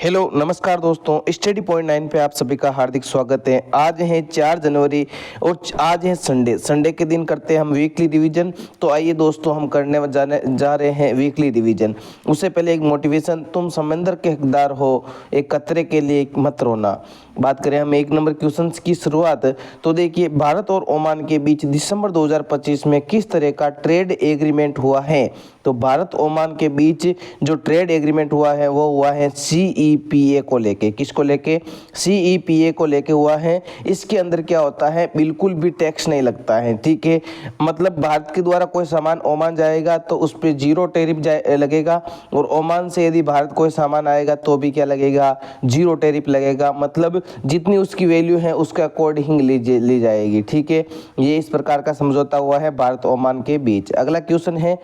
Hello नमस्कार दोस्तों, study point 9 पे आप सभी का हार्दिक स्वागत है। आज है 4 जनवरी और आज है संडे के दिन करते हैं हम वीकली रिवीजन। तो आइए दोस्तों, हम करने जा रहे हैं वीकली रिवीजन। उससे पहले एक मोटिवेशन, तुम समंदर के हकदार हो, एक कतरे के लिए मत रोना। बात करें हम 1 नंबर क्वेश्चन की शुरुआत, तो देखिए भारत और ओमान के बीच दिसंबर 2025 में किस तरह का ट्रेड एग्रीमेंट हुआ है। तो भारत ओमान के बीच जो ट्रेड एग्रीमेंट हुआ है वो हुआ है CEPA को लेके। किसको लेके? CEPA को लेके हुआ है। इसके अंदर क्या होता है, बिल्कुल भी टैक्स नहीं लगता है, ठीक है। मतलब भारत के द्वारा कोई सामान ओमान जाएगा तो उस पर 0 टैरिफ लगेगा, और ओमान से यदि भारत कोई सामान आएगा तो भी क्या लगेगा, 0 टैरिफ लगेगा। मतलब जितनी उसकी वैल्यू है उसके अकॉर्डिंग ली जाएगी, ठीक है। ये इस प्रकार का समझौता हुआ है भारत ओमान के बीच। अगला क्वेश्चन है,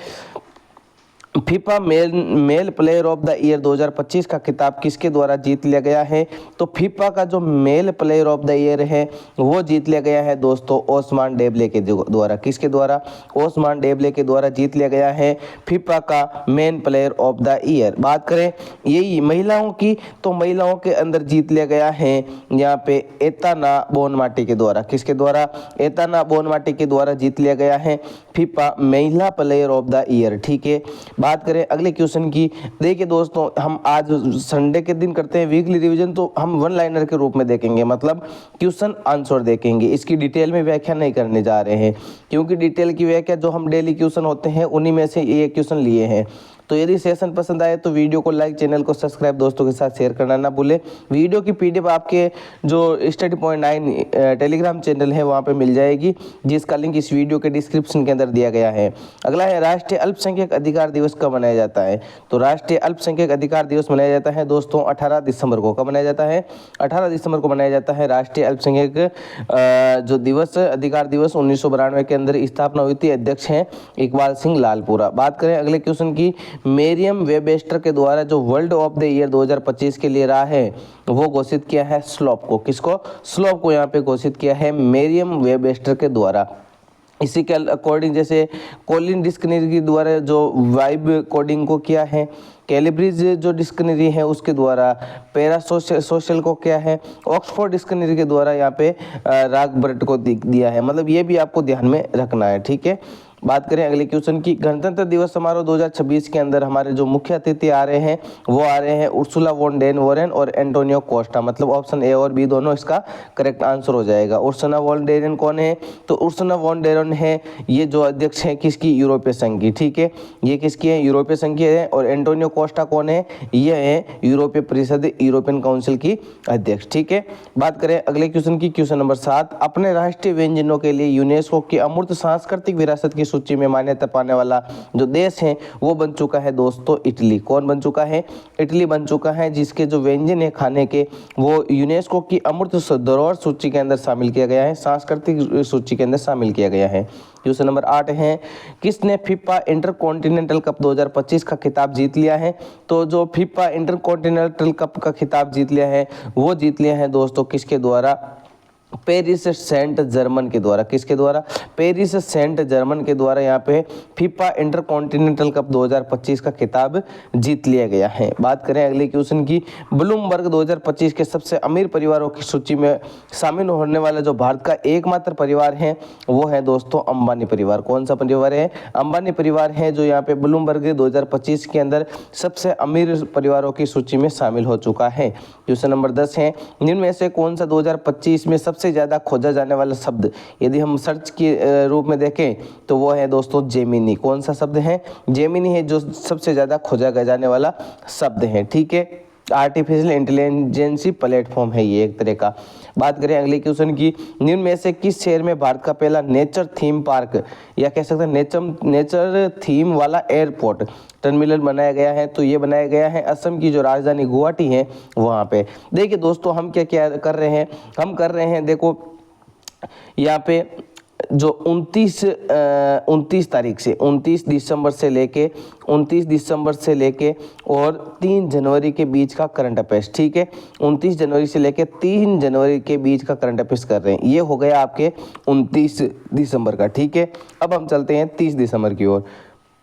FIFA mail player of the year 2025 का खिताब किसके द्वारा जीत लिया गया है। तो फीफा का जो mail player of the year है वो जीत लिया गया है दोस्तों ओस्मान डेम्बले के द्वारा। किसके द्वारा? ओस्मान डेम्बले के द्वारा जीत लिया गया है फीफा का main player of the year. बात करें यही महिलाओं की, तो महिलाओं के अंदर जीत लिया गया है यहाँ पे एताना बोनमाटी के द्वारा। किसके द्वारा? एताना बोनमाटी के द्वारा जीत लिया गया है फीफा महिला प्लेयर ऑफ द ईयर, ठीक है। बात करें अगले क्वेश्चन की, देखिए दोस्तों हम आज संडे के दिन करते हैं वीकली रिवीजन, तो हम वन लाइनर के रूप में देखेंगे, मतलब क्वेश्चन आंसर देखेंगे। इसकी डिटेल में व्याख्या नहीं करने जा रहे हैं, क्योंकि डिटेल की व्याख्या जो हम डेली क्वेश्चन होते हैं उन्हीं में से ये क्वेश्चन लिए हैं। तो यदि सेशन पसंद आए तो वीडियो को लाइक, चैनल को सब्सक्राइब, दोस्तों के साथ शेयर करना ना भूले। वीडियो की PDF आपके जो स्टडी पॉइंट 9 टेलीग्राम चैनल है वहाँ पे मिल जाएगी, जिसका लिंक इस वीडियो के डिस्क्रिप्शन के अंदर दिया गया है। अगला है, राष्ट्रीय अल्पसंख्यक अधिकार दिवस कब मनाया जाता है। तो राष्ट्रीय अल्पसंख्यक अधिकार दिवस मनाया जाता है दोस्तों 18 दिसंबर को। कब मनाया जाता है? 18 दिसंबर को मनाया जाता है राष्ट्रीय अल्पसंख्यक जो दिवस, अधिकार दिवस 1992 के अंदर स्थापना हुई थी। अध्यक्ष हैं इकबाल सिंह लालपुरा। बात करें अगले क्वेश्चन की, मेरियम वेबस्टर के द्वारा जो वर्ल्ड ऑफ द ईयर 2025 के लिए रहा है वो घोषित किया है स्लोप को। किसको? स्लोप को यहाँ पे घोषित किया है मेरियम वेबस्टर के द्वारा। इसी के अकॉर्डिंग जैसे कोलिन डिक्शनरी के द्वारा जो वाइब कोडिंग को किया है, कैलिब्रिज जो डिक्शनरी है उसके द्वारा पैरा सोशल को क्या है, ऑक्सफोर्ड डिक्शनरी के द्वारा यहाँ पे रागबर्ट को दिया है। मतलब ये भी आपको ध्यान में रखना है, ठीक है। बात करें अगले क्वेश्चन की, गणतंत्र दिवस समारोह 2026 के अंदर हमारे जो मुख्य अतिथि आ रहे हैं वो आ रहे हैं उर्सुला वॉन डेन वोरेन और एंटोनियो कोस्टा। मतलब ऑप्शन ए और बी दोनों इसका करेक्ट आंसर हो जाएगा। उर्सुला वॉन डेन कौन है? तो उर्सुला वॉन डेन है ये जो अध्यक्ष है किसकी? यूरोपीय संघ की, ठीक है। ये किसकी है? यूरोपीय संघ की है। और एंटोनियो कोस्टा कौन है? ये है यूरोपीय परिषद, यूरोपियन काउंसिल की अध्यक्ष, ठीक है। बात करें अगले क्वेश्चन की, क्वेश्चन नंबर 7, अपने राष्ट्रीय व्यंजनों के लिए यूनेस्को की अमूर्त सांस्कृतिक विरासत की सूची में मान्यता पाने वाला जो देश है वो बन चुका है दोस्तों इटली। कौन बन चुका है? इटली बन चुका है, जिसके जो व्यंजन है खाने के वो यूनेस्को की अमूर्त धरोहर सूची के अंदर शामिल किया गया है, सांस्कृतिक सूची के अंदर शामिल किया गया है। क्वेश्चन नंबर 8 है, किसने फीफा इंटरकॉन्टिनेंटल कप 2025 का खिताब जीत लिया है। तो जो फीफा इंटरकॉन्टिनेंटल कप का खिताब जीत लिया है वो जीत लिया है दोस्तों किसके द्वारा? पेरिस सेंट जर्मन के द्वारा। किसके द्वारा? पेरिस सेंट जर्मन के द्वारा यहाँ पे फीफा इंटरकॉन्टिनेंटल कप 2025 का खिताब जीत लिया गया है। बात करें अगले क्वेश्चन की, ब्लूमबर्ग 2025 के सबसे अमीर परिवारों की सूची में शामिल होने वाला जो भारत का एकमात्र परिवार है वो है दोस्तों अंबानी परिवार। कौन सा परिवार है? अंबानी परिवार है, जो यहाँ पे ब्लूमबर्ग 2025 के अंदर सबसे अमीर परिवारों की सूची में शामिल हो चुका है। क्वेश्चन नंबर 10 है, इनमें से कौन सा 2025 में सबसे ज़्यादा खोजा जाने वाला शब्द, यदि हम सर्च के रूप में देखें तो वो है दोस्तों जेमिनी। कौन सा शब्द है? जेमिनी है जो सबसे ज़्यादा खोजा जाने वाला शब्द है, ठीक है। आर्टिफिशियल इंटेलिजेंसी प्लेटफॉर्म है ये एक तरह का। बात करें अगले क्वेश्चन की, निम्न में से किस शहर में भारत का पहला नेचर थीम पार्क या कह सकते हैं नेचर थीम वाला एयरपोर्ट टर्मिनल बनाया गया है। तो ये बनाया गया है असम की जो राजधानी गुवाहाटी है वहाँ पे। देखिए दोस्तों हम क्या क्या कर रहे हैं, हम कर रहे हैं, देखो यहाँ पे जो 29 तारीख से 29 दिसंबर से लेके और 3 जनवरी के बीच का करंट अफेयर्स, ठीक है। 29 जनवरी से लेके 3 जनवरी के बीच का करंट अफेयर्स कर रहे हैं। ये हो गया आपके 29 दिसंबर का, ठीक है। अब हम चलते हैं 30 दिसंबर की ओर।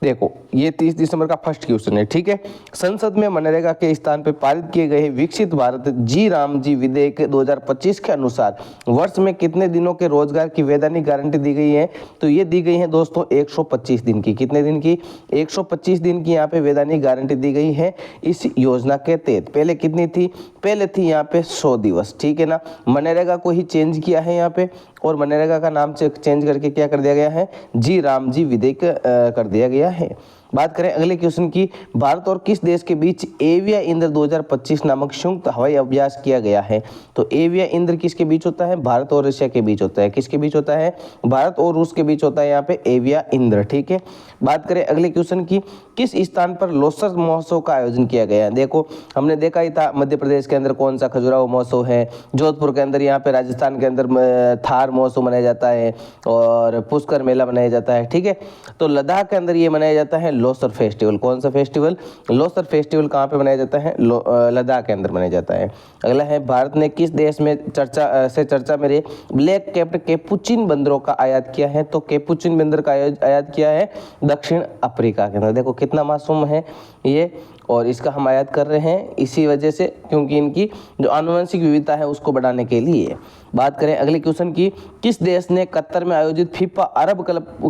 देखो ये 30 दिसंबर का फर्स्ट क्वेश्चन है, ठीक है। संसद में मनरेगा के स्थान पे पारित किए गए विकसित भारत जी राम जी विधेयक 2025 के अनुसार वर्ष में कितने दिनों के रोजगार की वैधानिक गारंटी दी गई है? तो ये दी गई है दोस्तों 125 दिन की। कितने दिन की? 125 दिन की यहाँ पे वैधानिक गारंटी दी गई है इस योजना के तहत। पहले कितनी थी? पहले थी यहाँ पे 100 दिवस, ठीक है ना। मनरेगा को ही चेंज किया है यहाँ पे, और मनरेगा का नाम चेंज करके क्या कर दिया गया है? जी राम जी विधेयक कर दिया गया है। बात करें अगले क्वेश्चन की, भारत और किस देश के बीच एविया इंद्र 2025 नामक संयुक्त हवाई अभ्यास किया गया है? तो एविया इंद्र किसके बीच होता है? भारत और रशिया के बीच होता है। किसके बीच होता है? भारत और रूस के बीच होता है यहाँ पे एविया इंद्र, ठीक है। बात करें अगले क्वेश्चन की, किस स्थान पर लोसर महोत्सव का आयोजन किया गया है? देखो हमने देखा ही था मध्य प्रदेश के अंदर कौन सा खजुराहो महोत्सव है, जोधपुर के अंदर, यहाँ पे राजस्थान के अंदर थार महोत्सव मनाया जाता है, और पुष्कर मेला मनाया जाता है, ठीक है। तो लद्दाख के अंदर ये मनाया जाता है लोसर फेस्टिवल। कौन सा फेस्टिवल? लोसर फेस्टिवल कहाँ पे मनाया जाता है? लद्दाख के अंदर मनाया जाता है। अगला है, भारत ने किस देश में चर्चा में रहे ब्लैक कैप्ड कैपुचिन बंदरों का आयात किया है? तो कैपुचिन बंदर का आयात किया है दक्षिण अफ्रीका के अंदर। देखो कितना मासूम है ये, और इसका हम आयात कर रहे हैं इसी वजह से क्योंकि इनकी जो आनुवंशिक विविधता है उसको बढ़ाने के लिए। बात करें अगले क्वेश्चन की, किस देश ने कतर में आयोजित फीफा अरब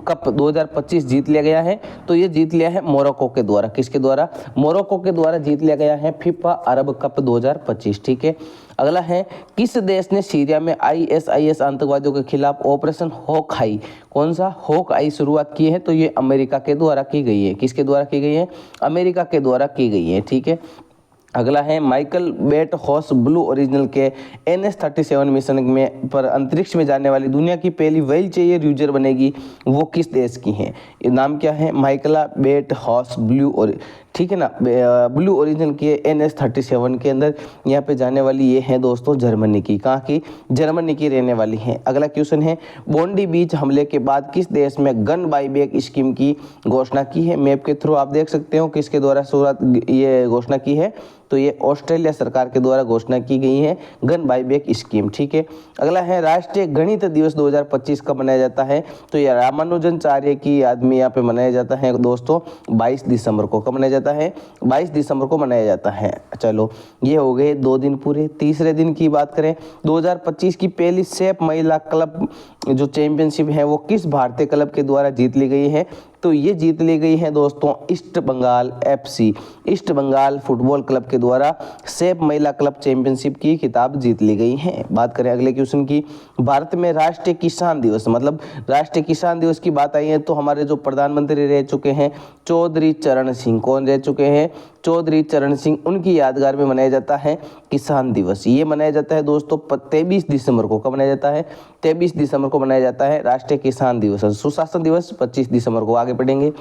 कप 2025 जीत लिया गया है? तो ये जीत लिया है मोरक्को के द्वारा। किसके द्वारा? मोरक्को के द्वारा जीत लिया गया है फीफा अरब कप 2025, ठीक है। अगला है, किस देश ने सीरिया में ISIS आतंकवादियों के खिलाफ ऑपरेशन हॉक आई, कौन सा हॉक आई शुरुआत की है? तो ये अमेरिका के द्वारा की गई है। किसके द्वारा की गई है? अमेरिका के द्वारा की गई है, ठीक है। अगला है, माइकल बेट हॉस ब्लू ओरिजिनल के NS-37 मिशन में पर अंतरिक्ष में जाने वाली दुनिया की पहली व्हील चेयर यूजर बनेगी, वो किस देश की है? नाम क्या है? माइकला बेट हॉस ब्लू, ठीक है ना, ब्लू ओरिजिनल के NS-37 के अंदर यहाँ पे जाने वाली ये है दोस्तों जर्मनी की। कहाँ की? जर्मनी की रहने वाली है। अगला क्वेश्चन है, बोंडी बीच हमले के बाद किस देश में गन बाईबैक स्कीम की घोषणा की है? मैप के थ्रू आप देख सकते हो किसके द्वारा शुरुआत ये घोषणा की है, तो ये ऑस्ट्रेलिया सरकार के द्वारा घोषणा की गई है गन बाईबैक स्कीम, ठीक है। अगला है, राष्ट्रीय गणित दिवस 2025 कब मनाया जाता है? तो ये रामानुजनाचार्य की याद में यहाँ पे मनाया जाता है दोस्तों 22 दिसंबर को। कब मनाया जाता है? 22 दिसंबर को मनाया जाता है। चलो ये हो गए 2 दिन पूरे। तीसरे दिन की बात करें, 2025 की पहली सेफ महिला क्लब जो चैंपियनशिप है वो किस भारतीय क्लब के द्वारा जीत ली गई है? तो ये जीत ली गई है दोस्तों East Bengal FC, East Bengal football club के द्वारा सेफ महिला क्लब चैंपियनशिप की खिताब जीत ली गई है। बात करें अगले क्वेश्चन की, भारत में राष्ट्रीय किसान दिवस, मतलब राष्ट्रीय किसान दिवस की बात आई है तो हमारे जो प्रधानमंत्री रह चुके हैं चौधरी चरण सिंह, कौन रह चुके हैं? चौधरी चरण सिंह, उनकी यादगार में मनाया जाता है किसान दिवस। ये मनाया जाता है दोस्तों 23 दिसंबर को। कब मनाया जाता है? 23 दिसंबर को मनाया जाता है राष्ट्रीय किसान दिवस। सुशासन दिवस 25 दिसंबर को। आगे बढ़ेंगे,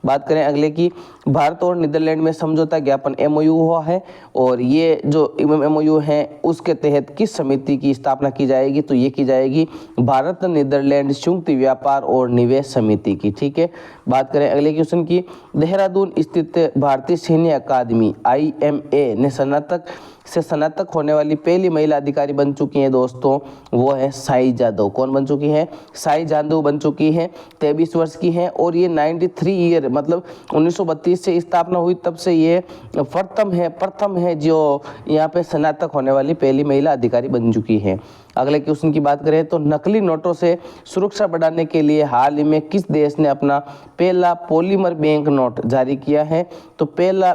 बात करें अगले की, भारत और नीदरलैंड में समझौता ज्ञापन MOU हुआ है, और ये जो MOU है उसके तहत किस समिति की स्थापना की जाएगी? तो ये की जाएगी भारत नीदरलैंड संयुक्त व्यापार और निवेश समिति की, ठीक है। बात करें अगले क्वेश्चन की, देहरादून स्थित भारतीय सैन्य अकादमी IMA ने स्नातक होने वाली पहली महिला अधिकारी बन चुकी हैं दोस्तों, वो है साई जादव। कौन बन चुकी है? साई जादव बन चुकी है, 23 वर्ष की है, और ये 93 ईयर मतलब 1932 से स्थापना हुई तब से ये प्रथम है जो यहाँ पे स्नातक होने वाली पहली महिला अधिकारी बन चुकी है। अगले क्वेश्चन की बात करें तो नकली नोटों से सुरक्षा बढ़ाने के लिए हाल ही में किस देश ने अपना पहला पॉलीमर बैंक नोट जारी किया है? तो पहला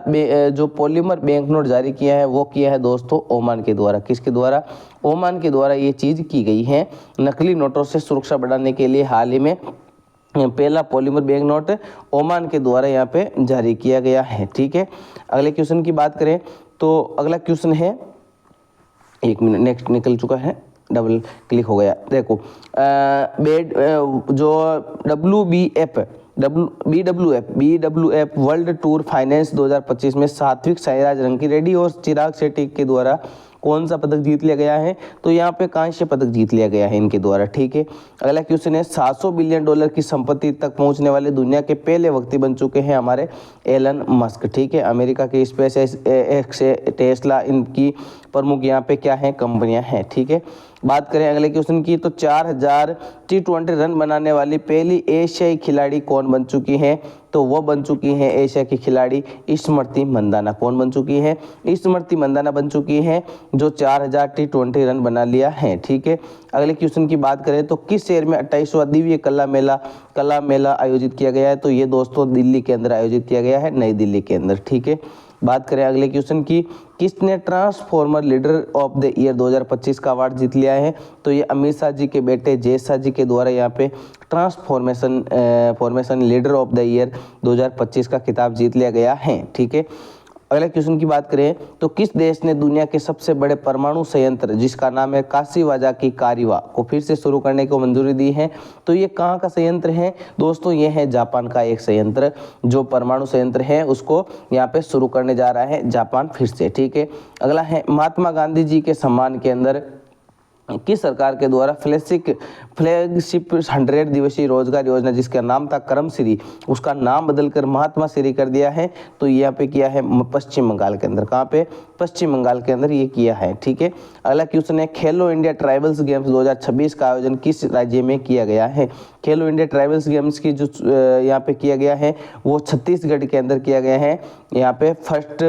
जो पॉलीमर बैंक नोट जारी किया है वो किया है दोस्तों ओमान के द्वारा। किसके द्वारा? ओमान के द्वारा ये चीज़ की गई है। नकली नोटों से सुरक्षा बढ़ाने के लिए हाल ही में पहला पॉलीमर बैंक नोट ओमान के द्वारा यहाँ पे जारी किया गया है, ठीक है। अगले क्वेश्चन की बात करें तो अगला क्वेश्चन है, 1 मिनट नेक्स्ट निकल चुका है, डबल क्लिक हो गया। देखो जो BWF वर्ल्ड टूर फाइनेंस 2025 में सात्विक साईराज रंकीरेड्डी और चिराग शेट्टी के द्वारा कौन सा पदक जीत लिया गया है? तो यहाँ पे कांस्य पदक जीत लिया गया है इनके द्वारा, ठीक है। अगला क्वेश्चन है, $700 बिलियन की संपत्ति तक पहुंचने वाले दुनिया के पहले व्यक्ति बन चुके हैं हमारे एलन मस्क, ठीक है। अमेरिका के स्पेस एक्स टेस्ला, इनकी प्रमुख यहाँ पे क्या है? कंपनियां हैं, ठीक है। बात करें अगले क्वेश्चन की तो 4000 T20 रन बनाने वाली पहली एशियाई खिलाड़ी कौन बन चुकी हैं, तो वो बन चुकी हैं एशिया की खिलाड़ी स्मृति मंदाना। कौन बन चुकी है? स्मृति मंदाना बन चुकी है जो 4000 T20 रन बना लिया है। ठीक है, अगले क्वेश्चन की बात करें तो किस शहर में 28वां दिव्य कला मेला आयोजित किया गया है, तो ये दोस्तों दिल्ली के अंदर आयोजित किया गया है, नई दिल्ली के अंदर। ठीक है, बात करें अगले क्वेश्चन की, किसने transformer leader of the year 2025 का अवार्ड जीत लिया है, तो ये अमित शाह जी के बेटे जय शाह जी के द्वारा यहाँ पे formation leader of the year 2025 का खिताब जीत लिया गया है। ठीक है, अगले क्वेश्चन की बात करें तो किस देश ने दुनिया के सबसे बड़े परमाणु संयंत्र जिसका नाम है काशीवाजा की कारिवा को फिर से शुरू करने को मंजूरी दी है, तो ये कहाँ का संयंत्र है दोस्तों? ये है जापान का एक संयंत्र, जो परमाणु संयंत्र है उसको यहाँ पे शुरू करने जा रहा है जापान फिर से। ठीक है, अगला है महात्मा गांधी जी के सम्मान के अंदर किस सरकार के द्वारा फ्लैगशिप 100 दिवसीय रोजगार योजना जिसका नाम था कर्मश्री, उसका नाम बदलकर महात्मा श्री कर दिया है, तो यहाँ पे किया है पश्चिम बंगाल के अंदर। कहाँ पे? पश्चिम बंगाल के अंदर ये किया है। ठीक है, अगला क्वेश्चन है खेलो इंडिया ट्राइबल्स गेम्स 2026 का आयोजन किस राज्य में किया गया है? खेलो इंडिया ट्राइबल्स गेम्स की जो यहाँ पे किया गया है वो छत्तीसगढ़ के अंदर किया गया है, यहाँ पे फर्स्ट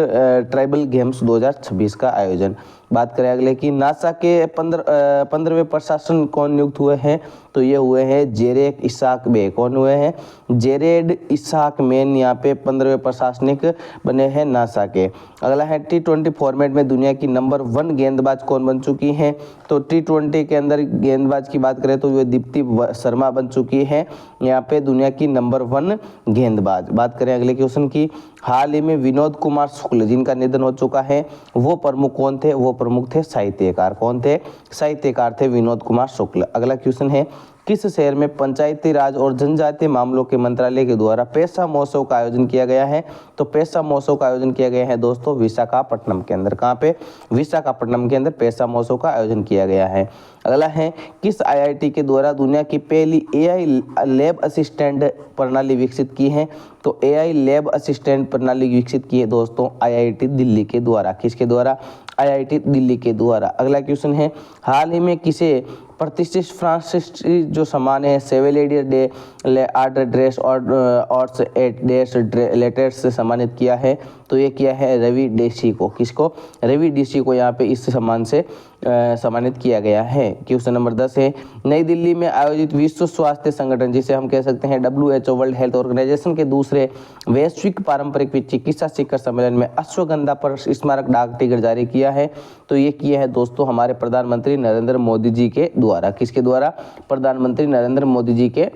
ट्राइबल गेम्स 2026 का आयोजन। बात करें अगले की, नासा के 15वें प्रशासन कौन नियुक्त हुए हैं, तो ये हुए हैं जेरेड इसाक बे। कौन हुए हैं? जेरेड इसाक मैन यहाँ पे 15वें प्रशासनिक बने हैं नासा के। अगला है T20 फॉर्मेट में दुनिया की नंबर 1 गेंदबाज कौन बन चुकी हैं, तो T20 के अंदर गेंदबाज की बात करें तो ये दीप्ति शर्मा बन चुकी है यहाँ पे दुनिया की नंबर 1 गेंदबाज। बात करें अगले क्वेश्चन की, हाल ही में विनोद कुमार शुक्ल जिनका निधन हो चुका है वो प्रमुख कौन थे? वो प्रमुख थे साहित्यकार। कौन थे? साहित्यकार थे विनोद कुमार शुक्ल। अगला क्वेश्चन है, किस शहर में पंचायती राज और जनजातीय मामलों के मंत्रालय के द्वारा पैसा महोत्सव का आयोजन किया गया है, तो पैसा महोत्सव का आयोजन किया गया है दोस्तों विशाखापट्टनम के अंदर। कहाँ पे? विशाखापट्टनम के अंदर पैसा महोत्सव का आयोजन किया गया है। अगला है, किस IIT के द्वारा दुनिया की पहली AI लैब असिस्टेंट प्रणाली विकसित की है, तो AI लैब असिस्टेंट प्रणाली विकसित की है दोस्तों IIT दिल्ली के द्वारा। किसके द्वारा? IIT दिल्ली के द्वारा। अगला क्वेश्चन है, हाल ही में किसे प्रतिष्ठित फ्रांसिस जो सम्मान है सेवेलेडियर डे आर्ट ड्रेस और डेस लेटर्स से सम्मानित किया है, तो ये किया है रवि डेसी को। किसको? रवि डेसी को यहाँ पे इस सम्मान से सम्मानित किया गया है। क्वेश्चन नंबर 10 है, नई दिल्ली में आयोजित विश्व स्वास्थ्य संगठन जिसे हम कह सकते हैं WHO वर्ल्ड हेल्थ ऑर्गेनाइजेशन के दूसरे वैश्विक पारंपरिक चिकित्सा शिखर सम्मेलन में अश्वगंधा पर स्मारक डाक टिकट जारी किया है, तो ये किया है दोस्तों हमारे प्रधानमंत्री नरेंद्र मोदी जी के द्वारा। किसके द्वारा? प्रधानमंत्री नरेंद्र मोदी जी के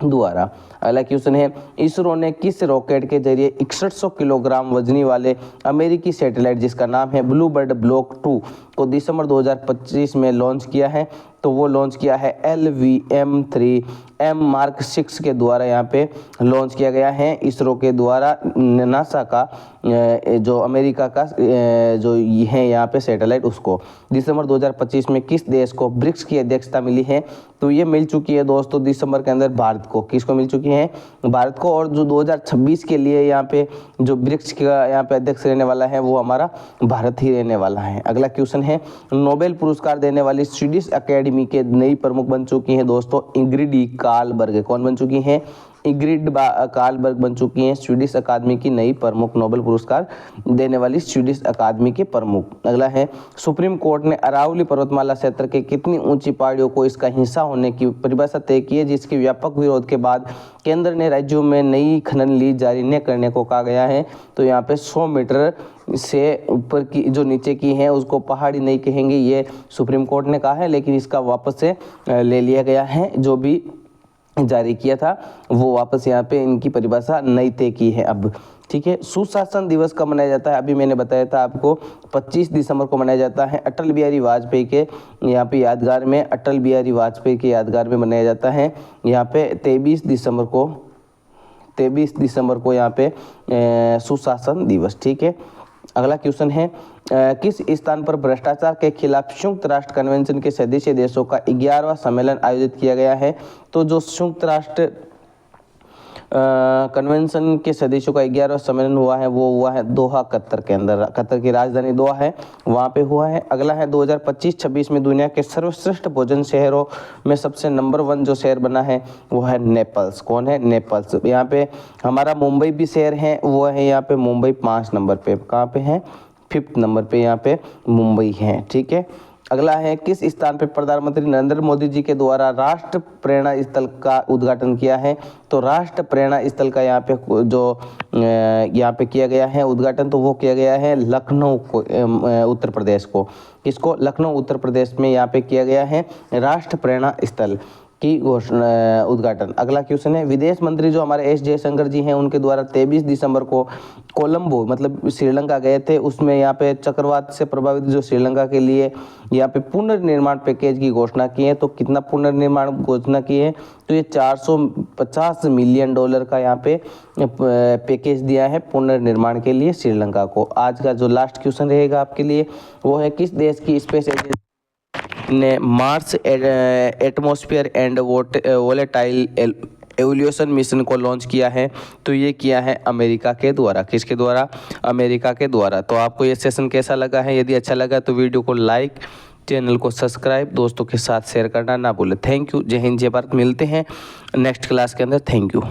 द्वारा। अगला क्वेश्चन है, इसरो ने किस रॉकेट के जरिए 6100 किलोग्राम वजनी वाले अमेरिकी सैटेलाइट जिसका नाम है ब्लू बर्ड ब्लॉक 2 को दिसंबर 2025 में लॉन्च किया है, तो वो लॉन्च किया है LVM-3M Mark 6 के द्वारा यहाँ पे लॉन्च किया गया है इसरो के द्वारा। नासा का जो अमेरिका का जो है यहाँ पे सैटेलाइट उसको दिसंबर 2025 में किस देश को ब्रिक्स की अध्यक्षता मिली है, तो ये मिल चुकी है दोस्तों दिसंबर के अंदर भारत को। किसको मिल चुकी है? भारत को। और जो 2026 के लिए यहाँ पे जो ब्रिक्स का यहाँ पे अध्यक्ष रहने वाला है वो हमारा भारत ही रहने वाला है। अगला क्वेश्चन है, नोबेल पुरस्कार देने वाली स्वीडिश अकेडमी के नई प्रमुख बन चुकी हैं दोस्तों इंग्रिड कार्लबर्ग। कौन बन चुकी हैं? इंग्रिड कार्लबर्ग बन चुकी हैं स्वीडिश अकादमी की नई प्रमुख, नोबेल पुरस्कार देने वाली स्वीडिश अकादमी के प्रमुख। अगला है, सुप्रीम कोर्ट ने अरावली पर्वतमाला क्षेत्र के कितनी ऊंची पहाड़ियों को इसका हिस्सा होने की परिभाषा तय की है, जिसके व्यापक विरोध के बाद केंद्र ने राज्यों में नई खनन लीज जारी न करने को कहा गया है, तो यहाँ पे 100 मीटर से ऊपर की जो नीचे की है उसको पहाड़ी नहीं कहेंगे, ये सुप्रीम कोर्ट ने कहा है, लेकिन इसका वापस से ले लिया गया है। जो भी जारी किया था वो वापस यहाँ पे इनकी परिभाषा नई तय की है अब। ठीक है, सुशासन दिवस कब मनाया जाता है? अभी मैंने बताया था आपको 25 दिसंबर को मनाया जाता है अटल बिहारी वाजपेयी के यहाँ पे यादगार में, अटल बिहारी वाजपेयी के यादगार में मनाया जाता है। यहाँ पे 23 दिसंबर को यहाँ पे सुशासन दिवस। ठीक है, अगला क्वेश्चन है, किस स्थान पर भ्रष्टाचार के खिलाफ संयुक्त राष्ट्र कन्वेंशन के सदस्य देशों का 11वां सम्मेलन आयोजित किया गया है, तो जो संयुक्त राष्ट्र कन्वेंशन के सदस्यों का 11वां सम्मेलन हुआ है, वो हुआ है दोहा, कतर के अंदर। कतर की राजधानी दोहा है, वहाँ पे हुआ है। अगला है 2025-26 में दुनिया के सर्वश्रेष्ठ भोजन शहरों में सबसे नंबर 1 जो शहर बना है वो है नेपल्स। कौन है? नेपल्स। यहाँ पे हमारा मुंबई भी शहर है, वो है यहाँ पे मुंबई 5 नंबर पे। कहाँ पे है? 5th नंबर पे यहाँ पे मुंबई है। ठीक है। अगला है किस स्थान पे प्रधानमंत्री नरेंद्र मोदी जी के द्वारा राष्ट्र प्रेरणा स्थल का उद्घाटन किया है? तो राष्ट्र प्रेरणा स्थल का यहाँ पे जो यहाँ पे किया गया है उद्घाटन, तो वो किया गया है लखनऊ को, उत्तर प्रदेश को। किसको? लखनऊ उत्तर प्रदेश में यहाँ पे किया गया है राष्ट्र प्रेरणा स्थल की घोषणा, उद्घाटन। अगला क्वेश्चन है विदेश मंत्री जो हमारे एस जयशंकर जी हैं उनके द्वारा 23 दिसंबर को कोलंबो मतलब श्रीलंका गए थे, उसमें यहाँ पे चक्रवात से प्रभावित जो श्रीलंका के लिए यहाँ पे पुनर्निर्माण पैकेज की घोषणा की है। तो कितना पुनर्निर्माण घोषणा की है? तो ये $450 मिलियन का यहाँ पे पैकेज दिया है पुनर्निर्माण के लिए श्रीलंका को। आज का जो लास्ट क्वेश्चन रहेगा आपके लिए वो है किस देश की स्पेस एजेंसी ने Mars atmosphere and volatile evolution mission को लॉन्च किया है? तो ये किया है अमेरिका के द्वारा। किसके द्वारा? अमेरिका के द्वारा। तो आपको ये सेशन कैसा लगा है? यदि अच्छा लगा तो वीडियो को लाइक, चैनल को सब्सक्राइब, दोस्तों के साथ शेयर करना ना भूलें। Thank you. जय हिंद, जय भारत। मिलते हैं नेक्स्ट क्लास के अंदर। Thank you.